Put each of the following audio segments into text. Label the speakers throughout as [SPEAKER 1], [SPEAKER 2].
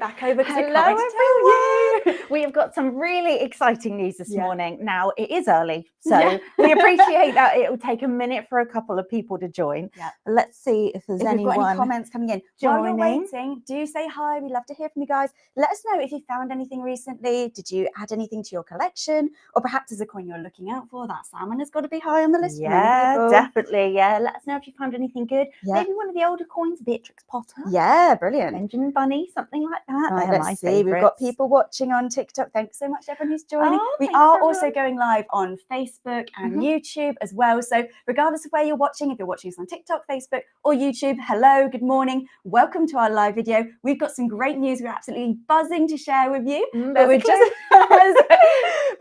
[SPEAKER 1] back over because we
[SPEAKER 2] Hello,
[SPEAKER 1] can't wait to tell you.
[SPEAKER 2] We have got some really exciting news this morning. Now, it is early, so we appreciate that it will take a minute for a couple of people to join. Let's see if there's anyone
[SPEAKER 1] we've got any comments coming in. While you're waiting, do say hi. We'd love to hear from you guys. Let us know if you found anything recently. Did you add anything to your collection? Or perhaps there's a coin you're looking out for. That salmon has got to be high on the list.
[SPEAKER 2] Yeah, definitely. Yeah, let us know if you found anything good. Maybe one of the older coins, Beatrix Potter.
[SPEAKER 1] Yeah, brilliant.
[SPEAKER 2] Benjamin Bunny, something like that.
[SPEAKER 1] Right, let's see. We've got people watching on TikTok. Thanks so much to everyone who's joining. We are also going live on Facebook and YouTube as well. So regardless of where you're watching, if you're watching us on TikTok, Facebook or YouTube, hello, good morning. Welcome to our live video. We've got some great news we're absolutely buzzing to share with you. But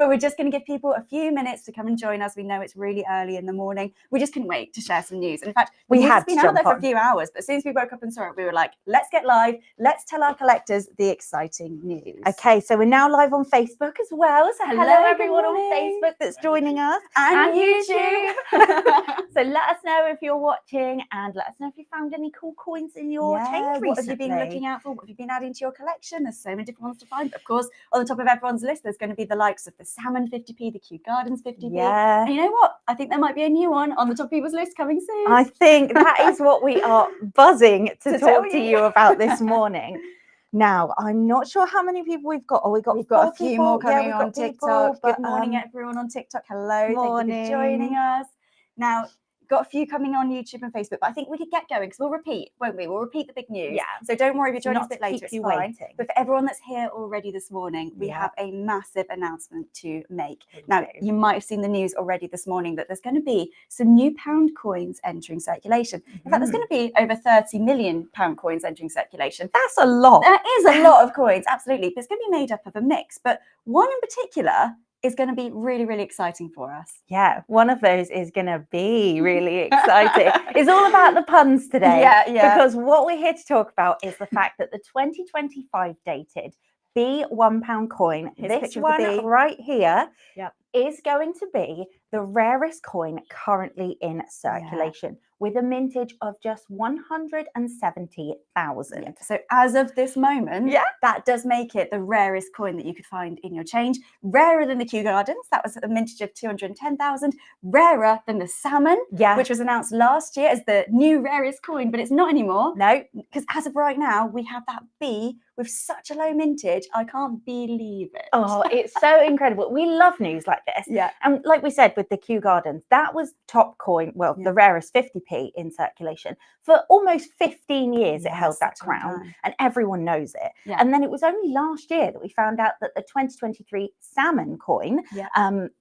[SPEAKER 1] we're just going to give people a few minutes to come and join us. We know it's really early in the morning. We just couldn't wait to share some news. In fact, we had been out there for a few hours, but as soon as we woke up and saw it, we were like, let's get live. Let's tell our collectors the exciting news.
[SPEAKER 2] Okay, so we're now live on Facebook as well. So hello everyone on Facebook that's joining us.
[SPEAKER 1] And YouTube.
[SPEAKER 2] So let us know if you're watching and let us know if you found any cool coins in your change recently.
[SPEAKER 1] What have you been looking out for? What have you been adding to your collection? There's so many different ones to find. But of course, on the top of everyone's list, there's going to be the likes of the salmon 50p, the Kew Gardens 50p.
[SPEAKER 2] Yeah.
[SPEAKER 1] And you know what? I think there might be a new one on the top of people's list coming soon.
[SPEAKER 2] I think that is what we are buzzing to talk to you about this morning. Now, I'm not sure how many people we've got. We've got a few more coming on TikTok. Good morning, everyone on TikTok. Hello. Thank you for joining us. Now, got a few coming on YouTube and Facebook, but I think we could get going because we'll repeat, won't we? We'll repeat the big news. Yeah. So don't worry if you're joining us a bit later, it's fine. But for everyone that's here already this morning, we have a massive announcement to make. Now, you might have seen the news already this morning that there's going to be some new pound coins entering circulation. In fact, there's going to be over 30 million pound coins entering circulation. That's a lot.
[SPEAKER 1] That is a lot of coins, absolutely. But it's going to be made up of a mix. But one in particular is going to be really, really exciting for us.
[SPEAKER 2] Yeah, one of those is going to be really exciting. It's all about the puns today. Yeah. Because what we're here to talk about is the fact that the 2025 dated B1 coin, this one right here, is going to be the rarest coin currently in circulation with a mintage of just 170,000.
[SPEAKER 1] So as of this moment, that does make it the rarest coin that you could find in your change. Rarer than the Kew Gardens, that was a mintage of 210,000. Rarer than the salmon, which was announced last year as the new rarest coin, but it's not anymore.
[SPEAKER 2] No,
[SPEAKER 1] because as of right now, we have that B with such a low mintage. I can't believe it.
[SPEAKER 2] Oh, it's so incredible. We love news like this.
[SPEAKER 1] Yeah.
[SPEAKER 2] And like we said with the Kew Gardens, that was top coin, well, the rarest 50p in circulation. For almost 15 years, it held that crown and everyone knows it. Yeah. And then it was only last year that we found out that the 2023 salmon coin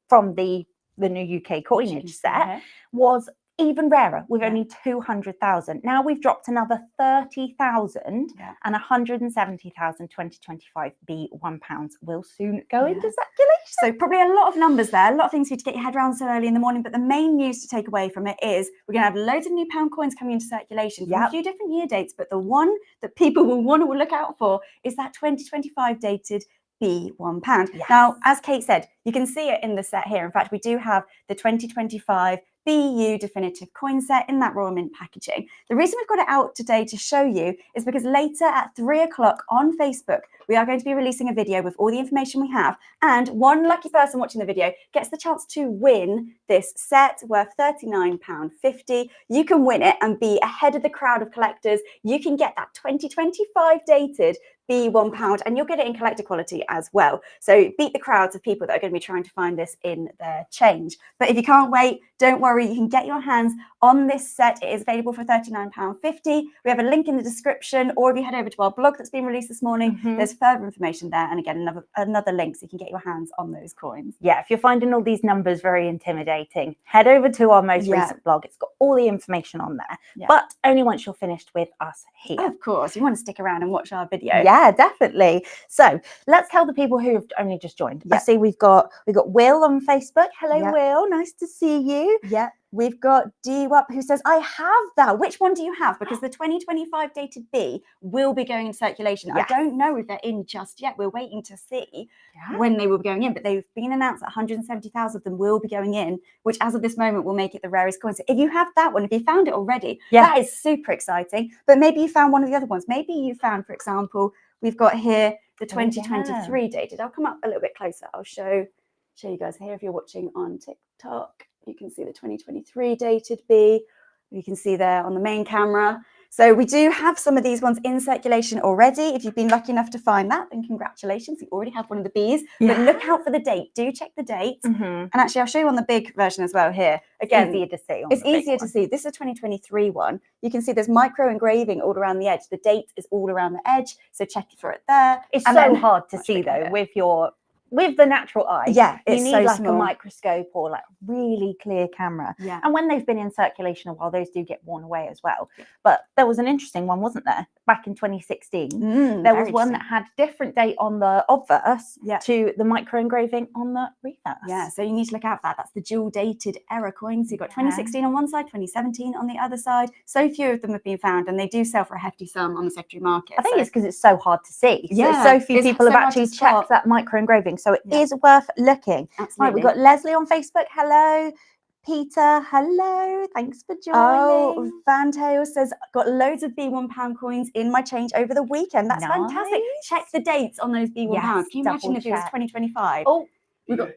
[SPEAKER 2] from the new UK coinage set was even rarer with only 200,000. Now we've dropped another 30,000 and 170,000 2025 B1 pounds will soon go into circulation.
[SPEAKER 1] So probably a lot of numbers there, a lot of things for you to get your head around so early in the morning. But the main news to take away from it is we're going to have loads of new pound coins coming into circulation from a few different year dates. But the one that people will want to look out for is that 2025 dated B1 pound. Now, as Kate said, you can see it in the set here. In fact, we do have the 2025 BU definitive coin set in that Royal Mint packaging. The reason we've got it out today to show you is because later at 3 o'clock on Facebook, we are going to be releasing a video with all the information we have, and one lucky person watching the video gets the chance to win this set worth £39.50. You can win it and be ahead of the crowd of collectors. You can get that 2025 dated B1 pound, and you'll get it in collector quality as well. So beat the crowds of people that are going to be trying to find this in their change. But if you can't wait, don't worry, you can get your hands on this set. It is available for £39.50. We have a link in the description, or if you head over to our blog that's been released this morning, there's further information there, and again another link so you can get your hands on those coins.
[SPEAKER 2] Yeah, if you're finding all these numbers very intimidating, head over to our most recent blog. It's got all the information on there, but only once you're finished with us here.
[SPEAKER 1] Of course, you want to stick around and watch our video.
[SPEAKER 2] Yeah, definitely. So let's tell the people who have only just joined. I see we've got Will on Facebook. Hello, Will. Nice to see you.
[SPEAKER 1] Yeah. We've got DWAP who says, I have that. Which one do you have? Because the 2025 dated B will be going in circulation. I don't know if they're in just yet. We're waiting to see when they will be going in, but they've been announced that 170,000 of them will be going in, which as of this moment will make it the rarest coin. So if you have that one, if you found it already, that is super exciting. But maybe you found one of the other ones. Maybe you found, for example, we've got here the 2023 dated. I'll come up a little bit closer. I'll show you guys here. If you're watching on TikTok, you can see the 2023 dated bee. You can see there on the main camera. So we do have some of these ones in circulation already. If you've been lucky enough to find that, then congratulations, you already have one of the bees. But look out for the date. Do check the date. And actually, I'll show you on the big version as well here. Again,
[SPEAKER 2] easier to see.
[SPEAKER 1] It's easier to see. This is a 2023 one. You can see there's micro engraving all around the edge. The date is all around the edge. So check for it there.
[SPEAKER 2] It's so hard to see though with the natural eye.
[SPEAKER 1] Yeah,
[SPEAKER 2] you
[SPEAKER 1] it's
[SPEAKER 2] need
[SPEAKER 1] so
[SPEAKER 2] like
[SPEAKER 1] small.
[SPEAKER 2] a microscope or like really clear camera.
[SPEAKER 1] Yeah.
[SPEAKER 2] And when they've been in circulation a while, those do get worn away as well. But there was an interesting one, wasn't there? Back in 2016, there was one that had different date on the obverse to the micro engraving on the reverse.
[SPEAKER 1] Yeah, so you need to look out for that. That's the dual dated error coin. So you've got 2016 on one side, 2017 on the other side. So few of them have been found, and they do sell for a hefty sum on the secondary market.
[SPEAKER 2] I think it's because it's so hard to see.
[SPEAKER 1] Yeah,
[SPEAKER 2] so few people have actually checked that micro engraving. So it is worth looking.
[SPEAKER 1] Absolutely.
[SPEAKER 2] Right, we've got Leslie on Facebook. Hello. Peter, hello. Thanks for joining.
[SPEAKER 1] Oh, Vantail says, got loads of B1 coins in my change over the weekend. That's fantastic. Check the dates on those B1 pounds. Can you imagine if it was 2025?
[SPEAKER 3] Oh,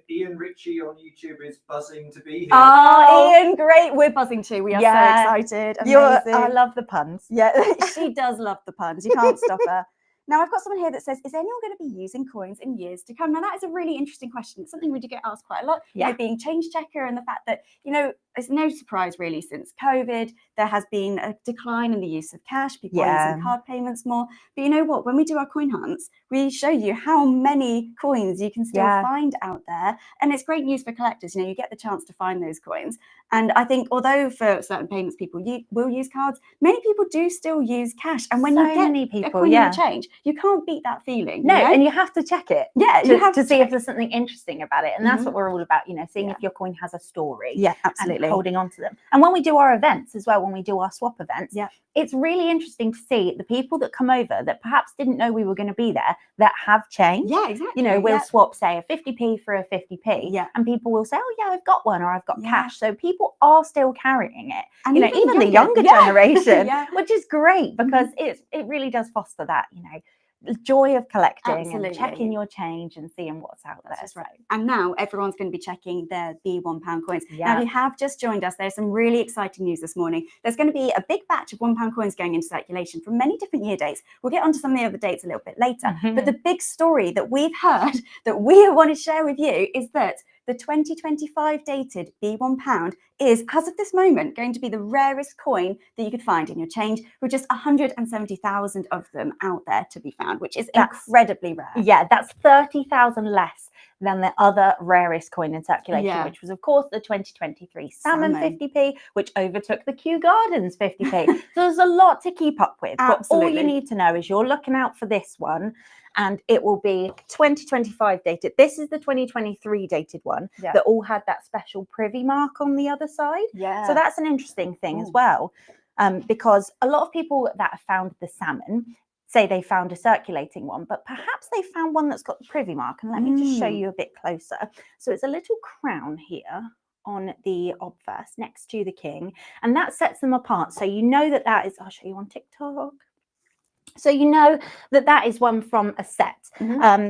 [SPEAKER 3] Ian Ritchie on YouTube is buzzing to be here.
[SPEAKER 1] Oh, Ian, great. We're buzzing too. We are so excited. Amazing.
[SPEAKER 2] I love the puns.
[SPEAKER 1] Yeah, she does love the puns. You can't stop her. Now, I've got someone here that says, is anyone going to be using coins in years to come? Now, that is a really interesting question. It's something we do get asked quite a lot, you know, being change checker, and the fact that, you know, it's no surprise really since COVID, there has been a decline in the use of cash. People are using card payments more. But you know what? When we do our coin hunts, we show you how many coins you can still find out there. And it's great news for collectors. You know, you get the chance to find those coins. And I think although for certain payments people will use cards, many people do still use cash. And when you get a coin in a change, you can't beat that feeling.
[SPEAKER 2] No,
[SPEAKER 1] you know?
[SPEAKER 2] and you have to check it.
[SPEAKER 1] Yeah,
[SPEAKER 2] you have to see if there's something interesting about it. And that's what we're all about, you know, seeing if your coin has a story.
[SPEAKER 1] Yeah, absolutely.
[SPEAKER 2] And holding on to them. And when we do our events as well, when we do our swap events, it's really interesting to see the people that come over that perhaps didn't know we were going to be there that have change.
[SPEAKER 1] Yeah, exactly.
[SPEAKER 2] You know, we'll swap, say, a 50p for a 50p.
[SPEAKER 1] Yeah.
[SPEAKER 2] And people will say, oh, yeah, I've got one, or I've got cash. So people are still carrying it. And you know, even the younger generation, which is great because it really does foster that, you know, joy of collecting and checking your change and seeing what's out there.
[SPEAKER 1] That's right. And now everyone's going to be checking their B1 coins. Now, if you have just joined us, there's some really exciting news this morning. There's going to be a big batch of £1 coins going into circulation from many different year dates. We'll get onto some of the other dates a little bit later. But the big story that we've heard that we want to share with you is that the 2025 dated B1 is, as of this moment, going to be the rarest coin that you could find in your change, with just 170,000 of them out there to be found, which is incredibly rare.
[SPEAKER 2] Yeah, that's 30,000 less than the other rarest coin in circulation, which was, of course, the 2023 Salmon 50p, which overtook the Kew Gardens 50p. So there's a lot to keep up with. But all you need to know is you're looking out for this one, and it will be 2025 dated. This is the 2023 dated one that all had that special privy mark on the other side. So that's an interesting thing as well, because a lot of people that have found the salmon say they found a circulating one, but perhaps they found one that's got the privy mark. And let me just show you a bit closer. So it's a little crown here on the obverse next to the king, and that sets them apart. So you know that that is, I'll show you on TikTok. So you know that that is one from a set.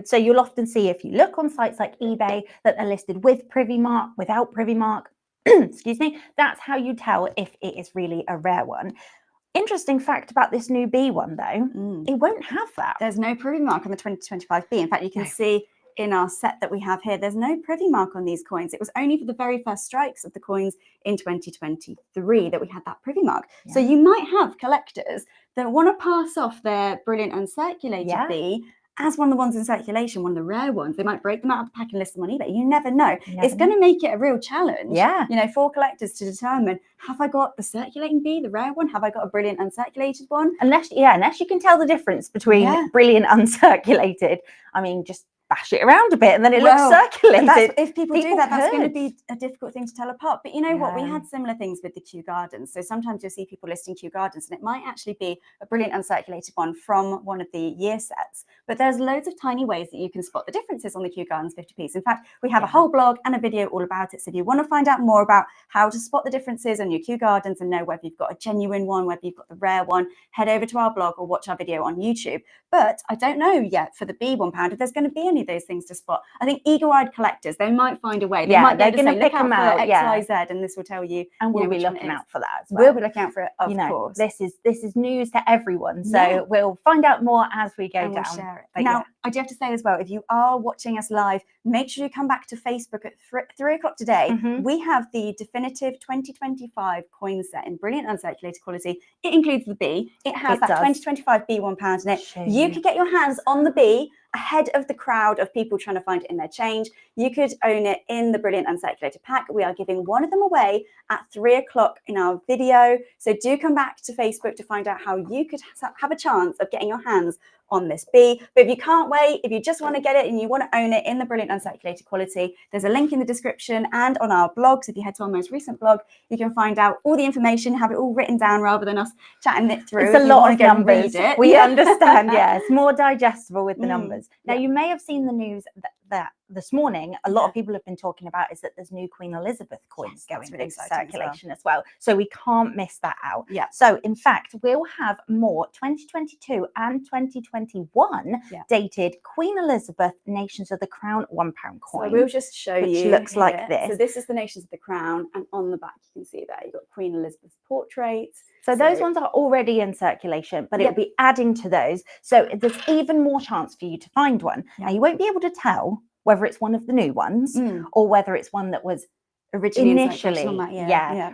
[SPEAKER 2] So you'll often see, if you look on sites like eBay, that they're listed with privy mark, without privy mark. Excuse me. That's how you tell if it is really a rare one. Interesting fact about this new B one, though, it won't have that.
[SPEAKER 1] There's no privy mark on the 2025 B. In fact, you can see in our set that we have here, there's no privy mark on these coins. It was only for the very first strikes of the coins in 2023 that we had that privy mark. So you might have collectors that want to pass off their brilliant uncirculated B as one of the ones in circulation, one of the rare ones. They might break them out of the pack and list them on eBay. You never know. It's going to make it a real challenge, you know, for collectors to determine, have I got the circulating B, the rare one? Have I got a brilliant uncirculated one?
[SPEAKER 2] Unless you can tell the difference between brilliant uncirculated. I mean, just bash it around a bit and then it looks circulated.
[SPEAKER 1] If people do that, that's going to
[SPEAKER 2] could.
[SPEAKER 1] be a difficult thing to tell apart. But you know what? We
[SPEAKER 2] Yeah.
[SPEAKER 1] had similar things with the Kew Gardens. So sometimes you'll see people listing Kew Gardens, and it might actually be a brilliant uncirculated one from one of the year sets. But there's loads of tiny ways that you can spot the differences on the Kew Gardens 50p. In fact, we have a whole blog and a video all about it. So if you want to find out more about how to spot the differences on your Kew Gardens and know whether you've got a genuine one, whether you've got the rare one, head over to our blog or watch our video on YouTube. But I don't know yet for the B1 if there's going to be any of those things to spot. I think eagle-eyed collectors, they might find a way. They might
[SPEAKER 2] they're going to pick them out.
[SPEAKER 1] X, Y, Z, and this will tell you.
[SPEAKER 2] And we'll be looking out for that as well.
[SPEAKER 1] We'll be looking out for it, of course.
[SPEAKER 2] This is news to everyone. So we'll find out more as we go down.
[SPEAKER 1] We'll share it. But now, I do have to say as well, if you are watching us live, make sure you come back to Facebook at 3 o'clock today. We have the definitive 2025 coin set in brilliant uncirculated quality. It includes the B. It has that 2025 B1 in it. You could get your hands on the B ahead of the crowd of people trying to find it in their change. You could own it in the brilliant uncirculated pack. We are giving one of them away at 3 o'clock in our video. So do come back to Facebook to find out how you could have a chance of getting your hands on this B. But if you can't wait, if you just want to get it and you want to own it in the brilliant uncirculated quality, there's a link in the description and on our blogs. If you head to our most recent blog, you can find out all the information, have it all written down rather than us chatting it through.
[SPEAKER 2] It's a lot of numbers. We understand, it's more digestible with the numbers. Now, you may have seen the news that this morning, a lot of people have been talking about is that there's new Queen Elizabeth coins going into circulation as well. So we can't miss that out. So in fact, we'll have more 2022 and 2021 dated Queen Elizabeth Nations of the Crown £1 coin.
[SPEAKER 1] So we'll just show you.
[SPEAKER 2] Which looks like this.
[SPEAKER 1] So this is the Nations of the Crown, and on the back you can see there you've got Queen Elizabeth's portraits.
[SPEAKER 2] So those ones are already in circulation, but it'll be adding to those. So there's even more chance for you to find one. Now, you won't be able to tell whether it's one of the new ones or whether it's one that was originally initially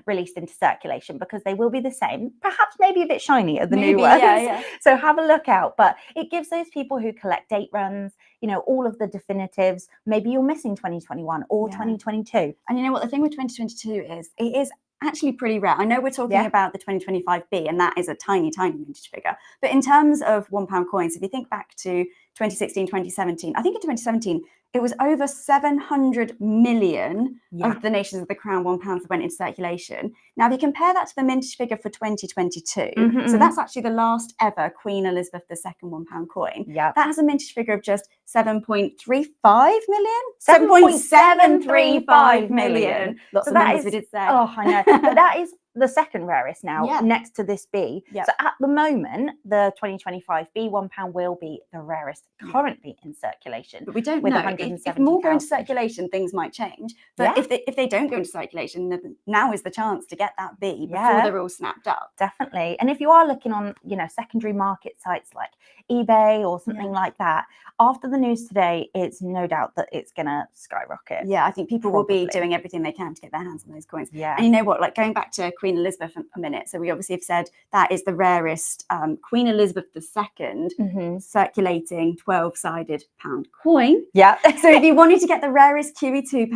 [SPEAKER 2] released into circulation, because they will be the same, perhaps maybe a bit shinier, the new ones. So have a look out. But it gives those people who collect date runs, you know, all of the definitives. Maybe you're missing 2021 or 2022.
[SPEAKER 1] And you know what the thing with 2022 is, it is actually pretty rare. I know we're talking about the 2025B, and that is a tiny vintage figure. But in terms of £1 coins, if you think back to 2016, 2017, I think in 2017, it was over 700 million of the Nations of the Crown £1 that went into circulation. Now, if you compare that to the mintage figure for 2022, so that's actually the last ever Queen Elizabeth II £1 coin. That has a mintage figure of just 7.35 million? 7.735 million. Lots of numbers we did say.
[SPEAKER 2] Oh, I know. But that is the second rarest now, next to this B. So at the moment, the 2025 B1 will be the rarest currently in circulation.
[SPEAKER 1] But we don't know. If more go into circulation, things might change. But if they don't go into circulation, then now is the chance to get that B before they're all snapped up.
[SPEAKER 2] Definitely. And if you are looking on, you know, secondary market sites like eBay or something like that, after the news today, it's no doubt that it's going to skyrocket.
[SPEAKER 1] Yeah, I think people will be doing everything they can to get their hands on those coins. And you know what, like going back to Queen Elizabeth a minute, so we obviously have said that is the rarest Queen Elizabeth II circulating 12-sided £1 coin. So if you wanted to get the rarest QE2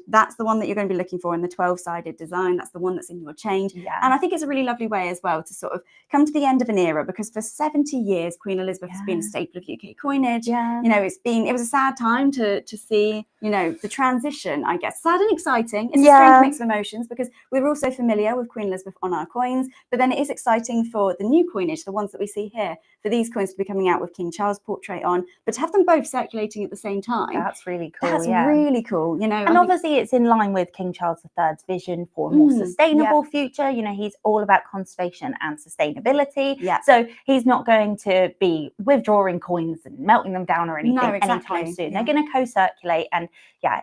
[SPEAKER 1] that's the one that you're going to be looking for in the 12-sided design. That's the one that's in your change. And I think it's a really lovely way as well to sort of come to the end of an era, because for 70 years Queen Elizabeth has been a staple of UK coinage. You know, it was a sad time to see, you know, the transition, I guess. Sad and exciting. It's a strange mix of emotions, because we're all so familiar with Queen Elizabeth on our coins, but then it is exciting for the new coinage, the ones that we see here, for these coins to be coming out with King Charles' portrait on, but to have them both circulating at the same time.
[SPEAKER 2] That's really cool.
[SPEAKER 1] That's really cool, you know.
[SPEAKER 2] And obviously it's in line with King Charles III's vision for a more sustainable future. You know, he's all about conservation and sustainability. So he's not going to be withdrawing coins and melting them down or anything anytime soon. They're going to co-circulate, and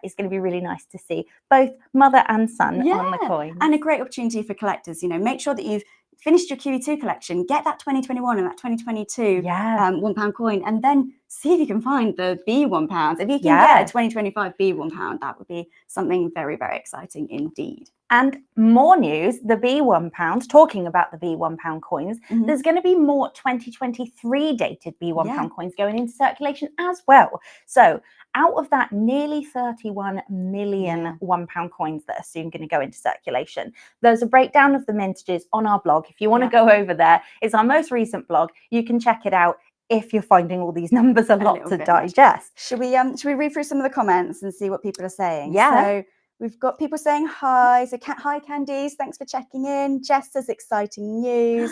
[SPEAKER 2] it's going to be really nice to see both mother and son on the coin.
[SPEAKER 1] And a great opportunity for collectors. You know, make sure that you've finished your QE2 collection, get that 2021 and that 2022 £1 coin, and then see if you can find the B1. If you can get a 2025 B1, that would be something very, very exciting indeed.
[SPEAKER 2] And more news, the B1, talking about the B1 coins, there's going to be more 2023 dated B1 coins going into circulation as well. So out of that, nearly 31 million £1 coins that are soon going to go into circulation. There's a breakdown of the mintages on our blog. If you want to go over there, it's our most recent blog. You can check it out. if you're finding all these numbers a lot to
[SPEAKER 1] bit
[SPEAKER 2] digest.
[SPEAKER 1] Should we read through some of the comments and see what people are saying?
[SPEAKER 2] Yeah.
[SPEAKER 1] So we've got people saying hi. So hi Candice, thanks for checking in. Jess says exciting news.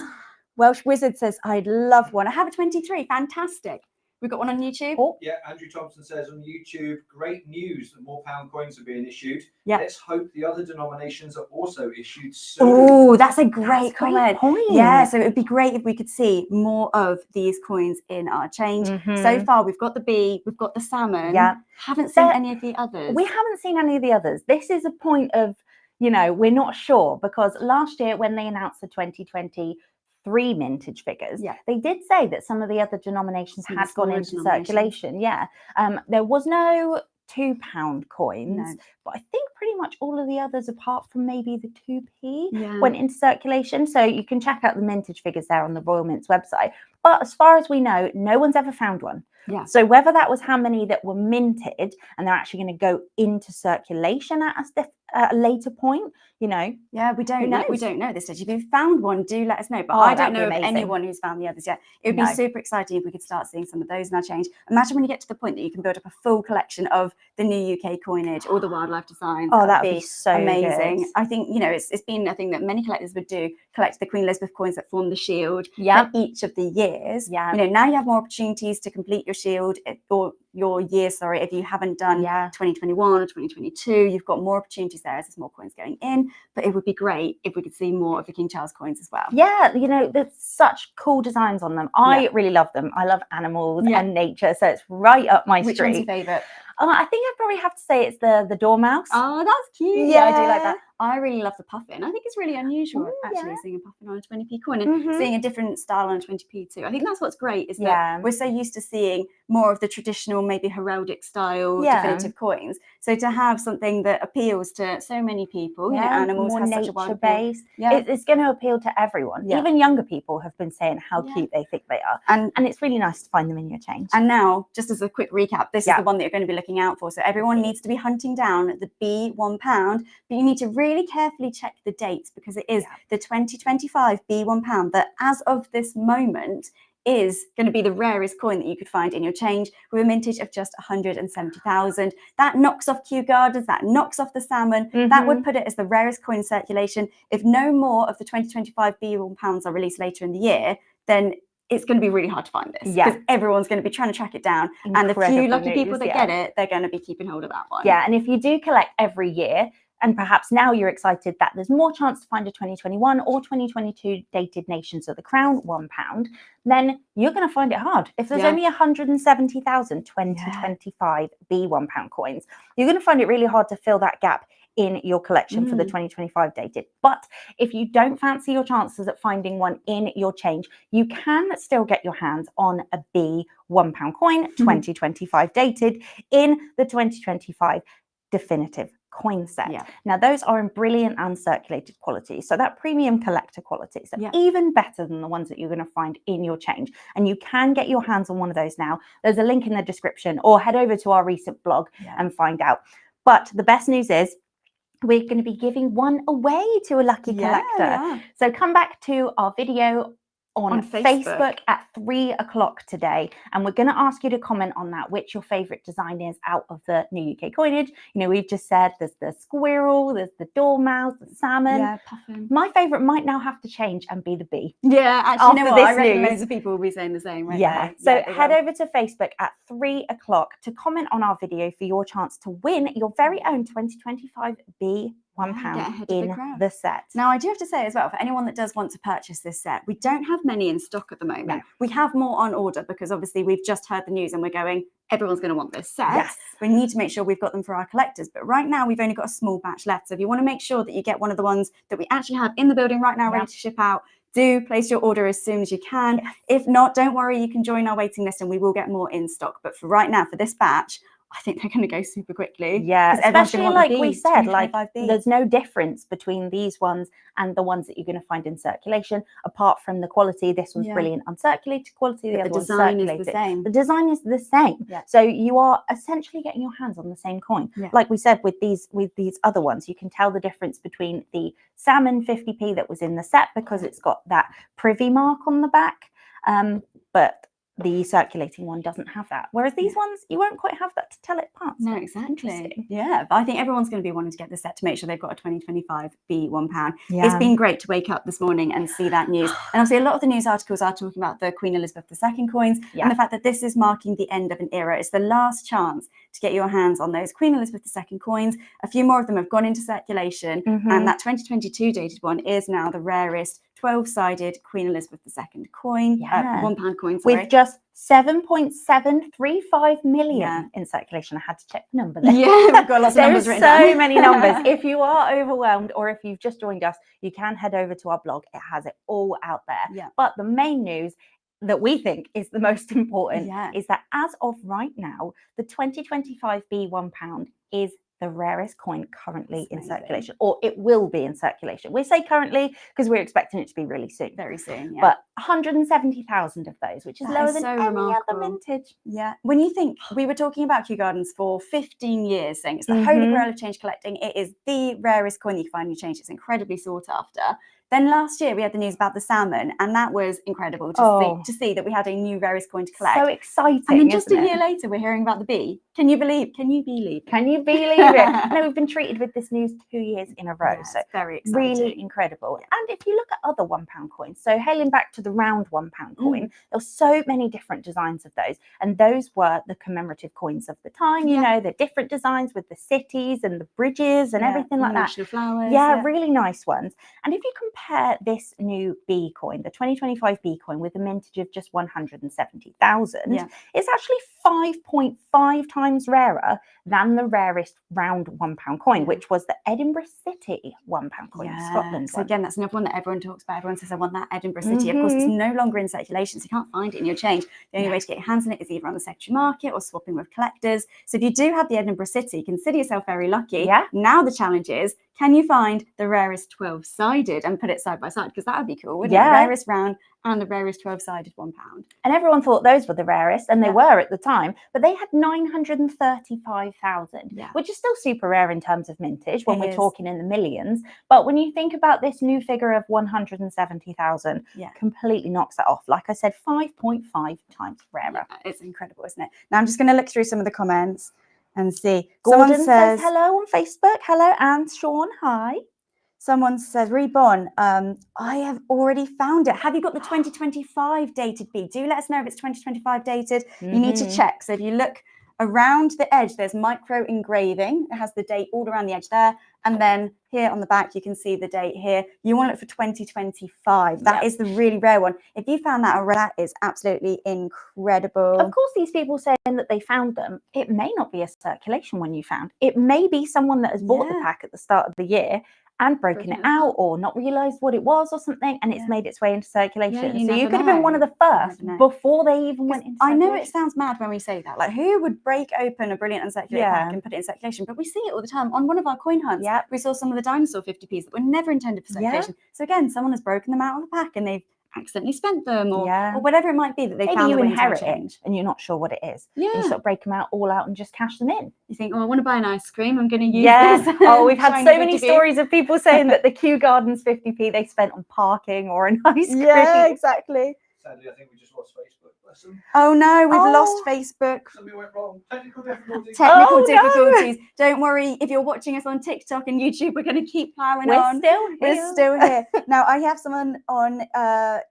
[SPEAKER 1] Welsh Wizard says I'd love one. I have a 23. Fantastic. We've got one on YouTube.
[SPEAKER 2] Oh.
[SPEAKER 3] Yeah, Andrew Thompson says on YouTube, great news that more pound coins are being issued.
[SPEAKER 1] Yeah.
[SPEAKER 3] Let's hope the other denominations are also issued soon.
[SPEAKER 1] Oh, that's a great comment.
[SPEAKER 2] Point.
[SPEAKER 1] Yeah, so it would be great if we could see more of these coins in our change. So far, we've got the bee, we've got the salmon.
[SPEAKER 2] Yeah.
[SPEAKER 1] Haven't seen any of the others.
[SPEAKER 2] We haven't seen any of the others. This is a point of, you know, we're not sure, because last year when they announced the 2023 mintage figures, they did say that some of the other denominations had gone into circulation. Yeah. There was no £2 coins, but I think pretty much all of the others, apart from maybe the 2p, went into circulation. So you can check out the mintage figures there on the Royal Mint's website. But as far as we know, no one's ever found one.
[SPEAKER 1] Yeah.
[SPEAKER 2] So whether that was how many that were minted and they're actually going to go into circulation at a later point, you know.
[SPEAKER 1] Yeah, we don't know. We don't know at this stage. If you found one, do let us know. But I don't know of anyone who's found the others yet. It would be super exciting if we could start seeing some of those in our change. Imagine when you get to the point that you can build up a full collection of the new UK coinage, all the wildlife designs.
[SPEAKER 2] Oh, that would be so
[SPEAKER 1] amazing.
[SPEAKER 2] Good.
[SPEAKER 1] I think, you know, it's been a thing that many collectors would do, collect the Queen Elizabeth coins that form the shield for each of the years.
[SPEAKER 2] Yeah.
[SPEAKER 1] You know, now you have more opportunities to complete your shield or your year, sorry, if you haven't done 2021 or 2022, you've got more opportunities there as there's more coins going in. But it would be great if we could see more of the King Charles coins as well.
[SPEAKER 2] Yeah, you know, there's such cool designs on them. I really love them. I love animals and nature, so it's right up my street.
[SPEAKER 1] Which one's your favourite?
[SPEAKER 2] I think I'd probably have to say it's the dormouse.
[SPEAKER 1] Oh, that's cute. Yeah, I do like that. I really love the puffin. I think it's really unusual actually seeing a puffin on a 20p coin and seeing a different style on a 20p too. I think that's what's great is that we're so used to seeing more of the traditional, maybe heraldic style definitive coins. So to have something that appeals to so many people, you know, animals
[SPEAKER 2] more
[SPEAKER 1] has such a wide
[SPEAKER 2] nature-based. It's going to appeal to everyone. Even younger people have been saying how cute they think they are. And it's really nice to find them in your change.
[SPEAKER 1] And now, just as a quick recap, this is the one that you're going to be looking out for. So everyone needs to be hunting down the B1 pound, but you need to really carefully check the dates because it is the 2025 B1 pound that as of this moment is going to be the rarest coin that you could find in your change with a mintage of just 170,000. That knocks off Kew Gardens, that knocks off the salmon. That would put it as the rarest coin in circulation. If no more of the 2025 B1 pounds are released later in the year, then it's going to be really hard to find this because everyone's going to be trying to track it down. And the few lucky people that get it, they're going to be keeping hold of that one.
[SPEAKER 2] Yeah, and if you do collect every year, and perhaps now you're excited that there's more chance to find a 2021 or 2022 dated Nations of the Crown £1, then you're going to find it hard. If there's only 170,000 2025 B1 pound coins, you're going to find it really hard to fill that gap in your collection for the 2025 dated. But if you don't fancy your chances at finding one in your change, you can still get your hands on a B1 pound coin 2025 dated in the 2025 definitive coin set. Now those are in brilliant uncirculated quality, so that premium collector quality, so even better than the ones that you're going to find in your change, and you can get your hands on one of those now. There's a link in the description or head over to our recent blog and find out. But the best news is we're going to be giving one away to a lucky collector. So come back to our video on Facebook at 3 o'clock today, and we're going to ask you to comment on that, which your favorite design is out of the new UK coinage. You know, we've just said there's the squirrel, there's the dormouse, the salmon.
[SPEAKER 1] Puffin.
[SPEAKER 2] My favorite might now have to change and be the bee.
[SPEAKER 1] Actually, you know what? I reckon loads of people will be saying the same, right?
[SPEAKER 2] So head over to Facebook at 3 o'clock to comment on our video for your chance to win your very own 2025 B £1 in the set.
[SPEAKER 1] Now, I do have to say as well, for anyone that does want to purchase this set, we don't have many in stock at the moment. We have more on order because obviously we've just heard the news and we're going, everyone's going to want this set. We need to make sure we've got them for our collectors. But right now, we've only got a small batch left. So if you want to make sure that you get one of the ones that we actually have in the building right now, ready to ship out, do place your order as soon as you can. If not, don't worry, you can join our waiting list and we will get more in stock. But for right now, for this batch, I think they're going to go super quickly.
[SPEAKER 2] Especially like we said, like there's no difference between these ones and the ones that you're going to find in circulation, apart from the quality. This one's brilliant uncirculated quality. The other one's circulated. The design is the same. So you are essentially getting your hands on the same coin. Like we said with these other ones, you can tell the difference between the salmon 50p that was in the set because it's got that privy mark on the back. But the circulating one doesn't have that. Whereas these ones, you won't quite have that to tell it apart.
[SPEAKER 1] No, exactly. Yeah, but I think everyone's going to be wanting to get this set to make sure they've got a 2025 B £1.
[SPEAKER 2] Yeah.
[SPEAKER 1] It's been great to wake up this morning and see that news. And obviously a lot of the news articles are talking about the Queen Elizabeth II coins and the fact that this is marking the end of an era. It's the last chance to get your hands on those Queen Elizabeth II coins. A few more of them have gone into circulation, and that 2022 dated one is now the rarest 12-sided Queen Elizabeth II coin, £1 coin, sorry.
[SPEAKER 2] With just 7.735 million in circulation. I had to check the number there.
[SPEAKER 1] Yeah, we've got lots of numbers written down.
[SPEAKER 2] There's so many numbers. If you are overwhelmed or if you've just joined us, you can head over to our blog. It has it all out there.
[SPEAKER 1] Yeah.
[SPEAKER 2] But the main news that we think is the most important is that as of right now, the 2025 B £1 is the rarest coin currently in circulation, or it will be in circulation. We say currently because we're expecting it to be really soon.
[SPEAKER 1] Very soon,
[SPEAKER 2] But 170,000 of those, which is lower than any
[SPEAKER 1] remarkable.
[SPEAKER 2] other mintage.
[SPEAKER 1] Yeah. When you think, we were talking about Kew Gardens for 15 years, saying it's the holy grail of change collecting. It is the rarest coin that you can find in your change. It's incredibly sought after. Then last year we had the news about the salmon, and that was incredible to see that we had a new rarest coin to collect.
[SPEAKER 2] So exciting.
[SPEAKER 1] And then just a year later, we're hearing about the bee. Can you believe? Can you believe it?
[SPEAKER 2] Can you believe it? No, we've been treated with this news 2 years in a row. So
[SPEAKER 1] it's very exciting.
[SPEAKER 2] Really incredible. And if you look at other £1 coins, so hailing back to the round £1 coin, there were so many different designs of those. And those were the commemorative coins of the time, you know, the different designs with the cities and the bridges and everything like that.
[SPEAKER 1] National flowers.
[SPEAKER 2] Yeah, really nice ones. And if you compare this new B coin, the 2025 B coin, with a mintage of just 170,000, it's actually 5.5 times rarer than the rarest round £1 coin, which was the Edinburgh City £1 coin, Scotland.
[SPEAKER 1] So again, that's another one that everyone talks about. Everyone says, I want that Edinburgh City. Of course, it's no longer in circulation, so you can't find it in your change. The only way to get your hands on it is either on the secondary market or swapping with collectors. So if you do have the Edinburgh City, consider yourself very lucky. Now the challenge is, can you find the rarest 12-sided and put it side by side? Because that would be cool, wouldn't it? Rarest round and the rarest 12-sided £1.
[SPEAKER 2] And everyone thought those were the rarest, and they were at the time, but they had 935,000, which is still super rare in terms of mintage when we're talking in the millions. But when you think about this new figure of 170,000, completely knocks that off. Like I said, 5.5 times rarer.
[SPEAKER 1] It's incredible, isn't it? Now I'm just going to look through some of the comments and see.
[SPEAKER 2] Gordon says hello on Facebook. Hello, and Sean, hi.
[SPEAKER 1] Someone says, Reborn, I have already found it. Have you got the 2025 dated B? Do let us know if it's 2025 dated. You need to check. So if you look around the edge, there's micro engraving. It has the date all around the edge there. And then here on the back, you can see the date here. You want to look for 2025. That is the really rare one. If you found that, that is absolutely incredible.
[SPEAKER 2] Of course, these people saying that they found them, it may not be a circulation one you found. It may be someone that has bought the pack at the start of the year and broken it out, or not realised what it was or something, and it's made its way into circulation. So you could have been one of the first before they even went into circulation.
[SPEAKER 1] I know it sounds mad when we say that. Like, who would break open a brilliant uncirculated pack and put it in circulation? But we see it all the time. On one of our coin hunts, we saw some of the dinosaur 50p's that were never intended for circulation. So again, someone has broken them out of the pack and they've accidentally spent them, or whatever it might be that they found.
[SPEAKER 2] Maybe you inherit it and you're not sure what it is. And you sort of break them out all out and just cash them in.
[SPEAKER 1] You think, oh, I want to buy an ice cream, I'm going to use this.
[SPEAKER 2] Oh, we've had so many stories of people saying that the Kew Gardens 50p they spent on parking or an ice cream.
[SPEAKER 1] Yeah, exactly.
[SPEAKER 3] Sadly, I think we just lost Facebook.
[SPEAKER 1] Oh no, we've lost Facebook.
[SPEAKER 3] Something went wrong. Technical difficulties.
[SPEAKER 1] Technical difficulties. Don't worry, if you're watching us on TikTok and YouTube, we're going to keep plowing on. We're still here. Now, I have someone on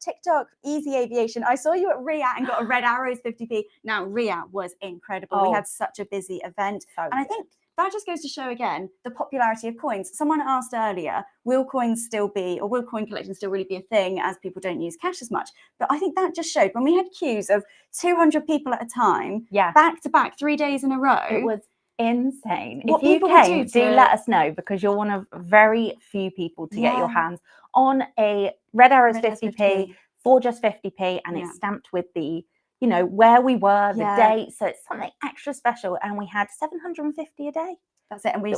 [SPEAKER 1] TikTok, Easy Aviation. I saw you at RIA and got a Red Arrows 50p. Now, RIA was incredible. We had such a busy event. And I think that just goes to show again the popularity of coins. Someone asked earlier, will coins still be, or will coin collection still really be a thing as people don't use cash as much? But I think that just showed when we had queues of 200 people at a time, back to back, 3 days in a row.
[SPEAKER 2] It was insane. If you came, do let us know, because you're one of very few people to get your hands on a Red Arrows 50p for just 50p, and it's stamped with the, you know, where we were, the date. So it's something extra special. And we had 750 a day.
[SPEAKER 1] That's it. And we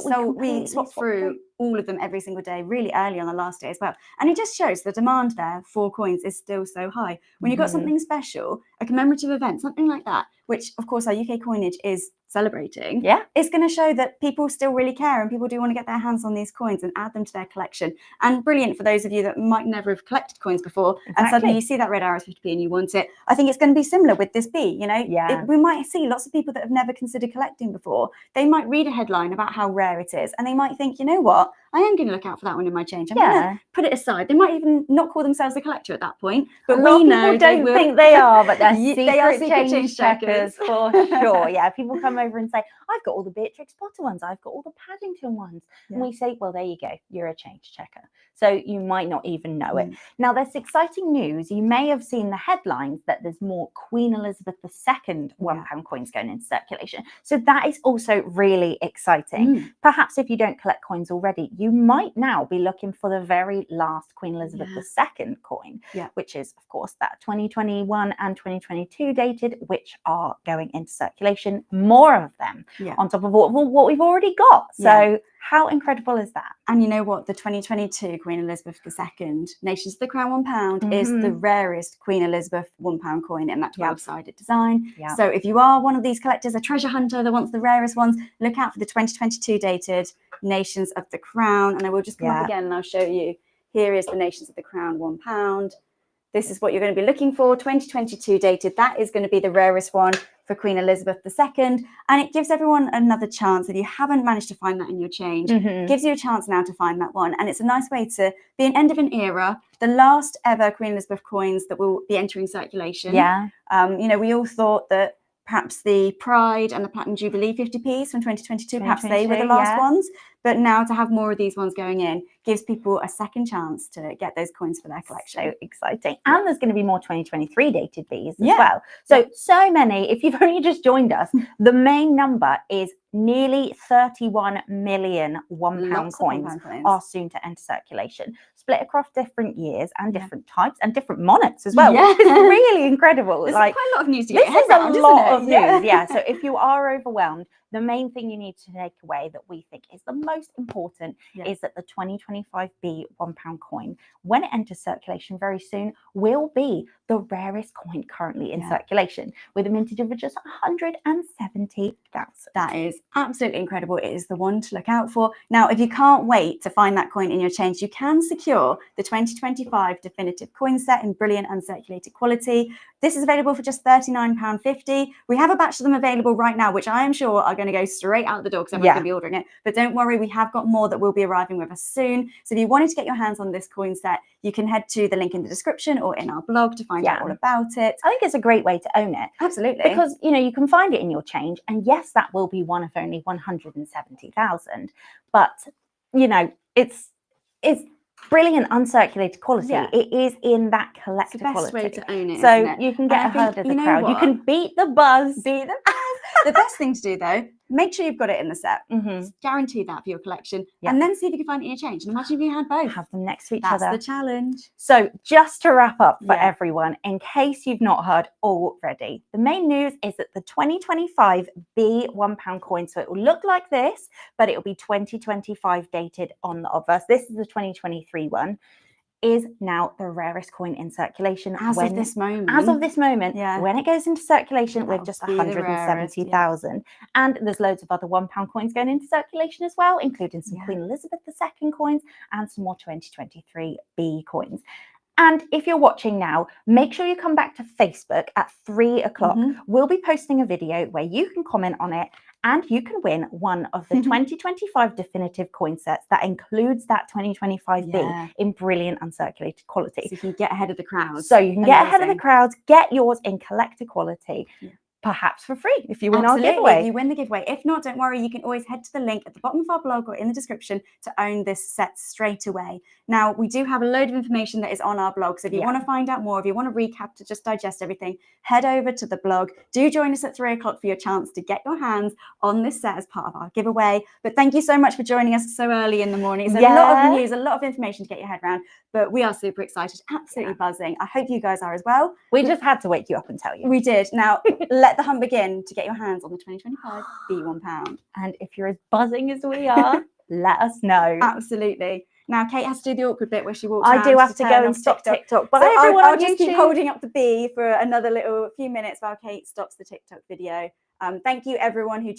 [SPEAKER 1] swapped through all of them every single day, really early on the last day as well. And it just shows the demand there for coins is still so high. When you've got something special, a commemorative event, something like that, which of course our UK coinage is celebrating,
[SPEAKER 2] Yeah.
[SPEAKER 1] it's going to show that people still really care and people do want to get their hands on these coins and add them to their collection. And brilliant for those of you that might never have collected coins before, and suddenly you see that red RAREST 50p and you want it. I think it's going to be similar with this B, you know. We might see lots of people that have never considered collecting before. They might read a headline about how rare it is and they might think, you know what, I am going to look out for that one in my change. I'm going to put it aside. They might even not call themselves a collector at that point, but we know
[SPEAKER 2] people don't think they are, but they're secret change checkers for sure. Yeah, people come over and say, I've got all the Beatrix Potter ones, I've got all the Paddington ones. And we say, well, there you go, you're a change checker. So you might not even know it. Now, there's exciting news. You may have seen the headlines that there's more Queen Elizabeth II £1 coins going into circulation. So that is also really exciting. Perhaps if you don't collect coins already, you might now be looking for the very last Queen Elizabeth II coin, which is, of course, that 2021 and 2022 dated, which are going into circulation. More of them on top of what we've already got. So how incredible is that?
[SPEAKER 1] And you know what? The 2022 Queen Elizabeth II Nations of the Crown £1 is the rarest Queen Elizabeth £1 coin in that 12-sided design. So if you are one of these collectors, a treasure hunter that wants the rarest ones, look out for the 2022 dated Nations of the Crown. And I will just come up again and I'll show you. Here is the Nations of the Crown £1. This is what you're going to be looking for, 2022 dated. That is going to be the rarest one for Queen Elizabeth II. And it gives everyone another chance. If you haven't managed to find that in your change, it gives you a chance now to find that one. And it's a nice way to be an end of an era, the last ever Queen Elizabeth coins that will be entering circulation. You know, we all thought that perhaps the Pride and the Platinum Jubilee 50p's from 2022, perhaps they were the last ones. But now to have more of these ones going in gives people a second chance to get those coins for their collection.
[SPEAKER 2] So exciting. And there's going to be more 2023 dated B's as well. So many, if you've only just joined us, the main number is nearly 31 million £1 coins are soon to enter circulation, split across different years and different types and different monarchs as well, which is really incredible.
[SPEAKER 1] There's quite a lot of news to get
[SPEAKER 2] This is
[SPEAKER 1] around,
[SPEAKER 2] a lot of news, so if you are overwhelmed, the main thing you need to take away that we think is the most important is that the 2025B £1 coin, when it enters circulation very soon, will be the rarest coin currently in circulation, with a mintage of just 170,000.
[SPEAKER 1] That is absolutely incredible. It is the one to look out for. Now, if you can't wait to find that coin in your change, you can secure the 2025 definitive coin set in brilliant uncirculated quality. This is available for just £39.50. We have a batch of them available right now, which I am sure are going to go straight out the door because everyone's going to be ordering it. But don't worry, we have got more that will be arriving with us soon. So if you wanted to get your hands on this coin set, you can head to the link in the description or in our blog to find out all about it.
[SPEAKER 2] I think it's a great way to own it.
[SPEAKER 1] Absolutely.
[SPEAKER 2] Because, you know, you can find it in your change. And yes, that will be one of only 170,000. But, you know, it's brilliant uncirculated quality. It is in that collector quality.
[SPEAKER 1] It's the best way to own it,
[SPEAKER 2] so
[SPEAKER 1] isn't it?
[SPEAKER 2] You can get ahead of the crowd. You can beat the buzz.
[SPEAKER 1] The best thing to do, though, make sure you've got it in the set. Guarantee that for your collection. And then see if you can find it in your change. And imagine if you had both.
[SPEAKER 2] Have them next to each other.
[SPEAKER 1] That's the challenge.
[SPEAKER 2] So just to wrap up for everyone, in case you've not heard already, the main news is that the 2025 B £1 coin, so it will look like this, but it will be 2025 dated on the obverse. This is the 2023 one. Is now the rarest coin in circulation
[SPEAKER 1] as of this moment.
[SPEAKER 2] When it goes into circulation with just 170,000. And there's loads of other £1 coins going into circulation as well, including some Queen Elizabeth II coins and some more 2023 B coins. And if you're watching now, make sure you come back to Facebook at 3 o'clock. We'll be posting a video where you can comment on it and you can win one of the 2025 definitive coin sets that includes that 2025B in brilliant uncirculated quality.
[SPEAKER 1] So you can get ahead of the crowd.
[SPEAKER 2] So you can get ahead of the crowds, get yours in collector quality. Perhaps for free if you win our giveaway.
[SPEAKER 1] If you win the giveaway. If not, don't worry, you can always head to the link at the bottom of our blog or in the description to own this set straight away. Now, we do have a load of information that is on our blog, so if you want to find out more, if you want to recap to just digest everything, head over to the blog. Do join us at 3 o'clock for your chance to get your hands on this set as part of our giveaway. But thank you so much for joining us so early in the morning. It's a lot of news, a lot of information to get your head around, but we are super excited, absolutely buzzing. I hope you guys are as well.
[SPEAKER 2] We just had to wake you up and tell you.
[SPEAKER 1] We did. Now, let the hunt begin to get your hands on the 2025 B £1.
[SPEAKER 2] And if you're as buzzing as we are, let us know.
[SPEAKER 1] Absolutely. Now, Kate has to do the awkward bit where she walks
[SPEAKER 2] I do have to go and stop TikTok. But
[SPEAKER 1] so I'll just keep holding up the B for another few minutes while Kate stops the TikTok video. Thank you, everyone who